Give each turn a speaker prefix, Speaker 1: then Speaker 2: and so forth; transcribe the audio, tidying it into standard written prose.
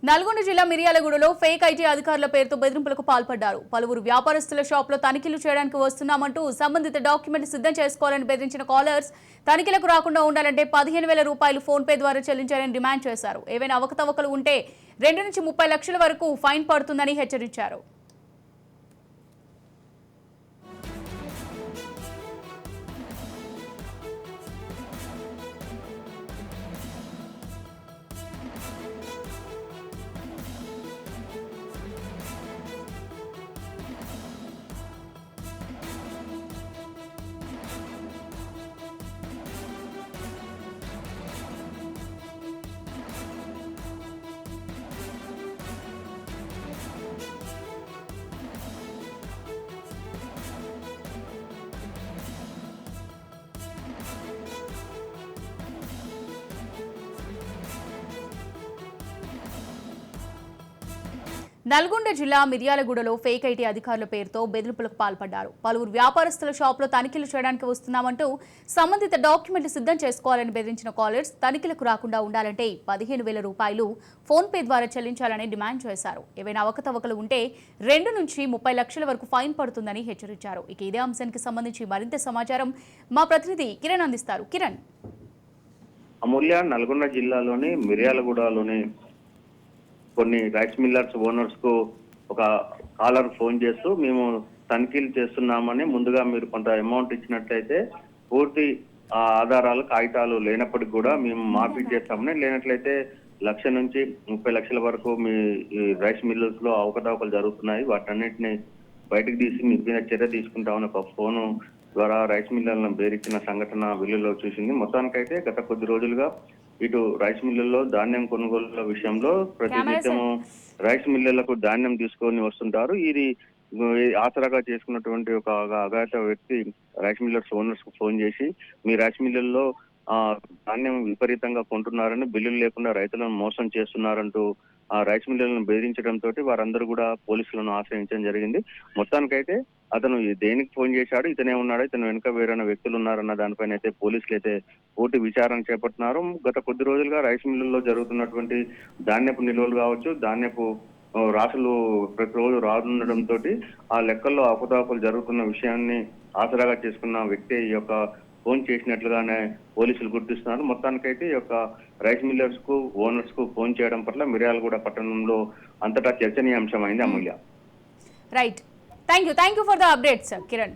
Speaker 1: నల్గొండ జిల్లా మిర్యాలగూడలో fake IT అధికారుల పేరుతో బెదిరింపులకు పాల్పడ్డారు. పలువురు వ్యాపారస్తుల షాపులో తనిఖీలు చేయడానికి వస్తున్నామంటూ సంబంధిత డాక్యుమెంట్ సిద్ధం చేసుకోవాలని బెదిరించిన కాలర్స్ తనిఖీలకు రాకుండా ఉండాలంటే 15,000 రూపాయలు ఫోన్ పే ద్వారా చెల్లించాలని డిమాండ్ చేశారు. ఏవైనా అవకతవకలు ఉంటే 2 నుంచి 30 లక్షల వరకు ఫైన్ పడుతుందని హెచ్చరించారు. నల్గొండ జిల్లా మిర్యాలగూడలో ఫేక్ ఐటీ అధికారుల పేరుతో బెదిరింపులకు పాల్పడ్డారు. పలువురు వ్యాపారస్తుల షాపులో తనిఖీలు చేయడానికి వస్తున్నామంటూ సంబంధిత డాక్యుమెంట్లు సిద్ధం చేసుకోవాలని బెదిరించిన కాలర్స్ తనిఖీలకు రాకుండా ఉండాలంటే 15,000 రూపాయలు ఫోన్ పే ద్వారా చెల్లించాలని డిమాండ్ చేశారు. ఏవైనా అవకతవకలు ఉంటే 2 నుంచి 30 లక్షల వరకు ఫైన్ పడుతుందని హెచ్చరించారు. ఇక ఇదే అంశానికి సంబంధించి మరింత సమాచారం మా ప్రతినిధి కిరణ్ అందిస్తారు. కిరణ్.
Speaker 2: అమూల్య, నల్గొండ జిల్లాలోని మిర్యాలగూడలోని కొన్ని రైస్ మిల్లర్స్ ఓనర్స్ కు ఒక కాలర్ ఫోన్ చేస్తూ మేము తనిఖీలు చేస్తున్నామని, ముందుగా మీరు కొంత అమౌంట్ ఇచ్చినట్లయితే పూర్తి ఆధారాలు కాగితాలు లేనప్పటికీ కూడా మేము మాఫీ చేస్తామని, లేనట్లయితే 1,00,000 నుంచి 30 లక్షల వరకు మీ రైస్ మిల్లర్స్ లో అవకతవకలు జరుగుతున్నాయి, వాటన్నిటిని బయటకు తీసి మీ మీద చర్య తీసుకుంటామని ఒక ఫోను ద్వారా రైస్ మిల్లర్లను బెదిరించిన సంఘటన వెలుగులో చూసింది. మొత్తానికైతే గత కొద్ది రోజులుగా ఇటు రైస్ మిల్లుల్లో ధాన్యం కొనుగోలు విషయంలో ప్రతినిత్యము రైస్ మిల్లులకు ధాన్యం తీసుకొని వస్తుంటారు. ఇది ఆసరాగా చేసుకున్నటువంటి ఒక అగాధ వ్యక్తి రైస్ మిల్లర్స్ ఓనర్స్ కు ఫోన్ చేసి మీ రైస్ మిల్లుల్లో ధాన్యం విపరీతంగా కొంటున్నారని, బిల్లులు లేకుండా రైతులను మోసం చేస్తున్నారంటూ ఆ రైస్ మిల్లులను బెదిరించడంతో వారందరూ కూడా పోలీసులను ఆశ్రయించడం జరిగింది. మొత్తానికైతే అతను దేనికి ఫోన్ చేశాడు, ఇతనే ఉన్నాడు, ఇతను వెనుక వేరైన వ్యక్తులు ఉన్నారన్న దానిపైన అయితే పోలీసులు అయితే పూర్తి విచారణ చేపడుతున్నారు. గత కొద్ది రోజులుగా రైస్ మిల్లుల్లో జరుగుతున్నటువంటి ధాన్యపు నిల్వలు కావచ్చు, ధాన్యపు రాసులు ప్రతిరోజు రానుండడంతో ఆ లెక్కల్లో అవకతవకలు జరుగుతున్న విషయాన్ని ఆసరాగా చేసుకున్న వ్యక్తి ఈ యొక్క ఫోన్ చేసినట్లుగానే పోలీసులు గుర్తిస్తున్నారు. మొత్తానికైతే ఈ యొక్క రైస్ మిల్లర్స్ కు ఓనర్స్ కు ఫోన్ చేయడం పట్ల మిర్యాలగూడ పట్టణంలో అంతటా చర్చనీయాంశమైంది. Amulya.
Speaker 1: Right. Thank you for the updates, Kiran.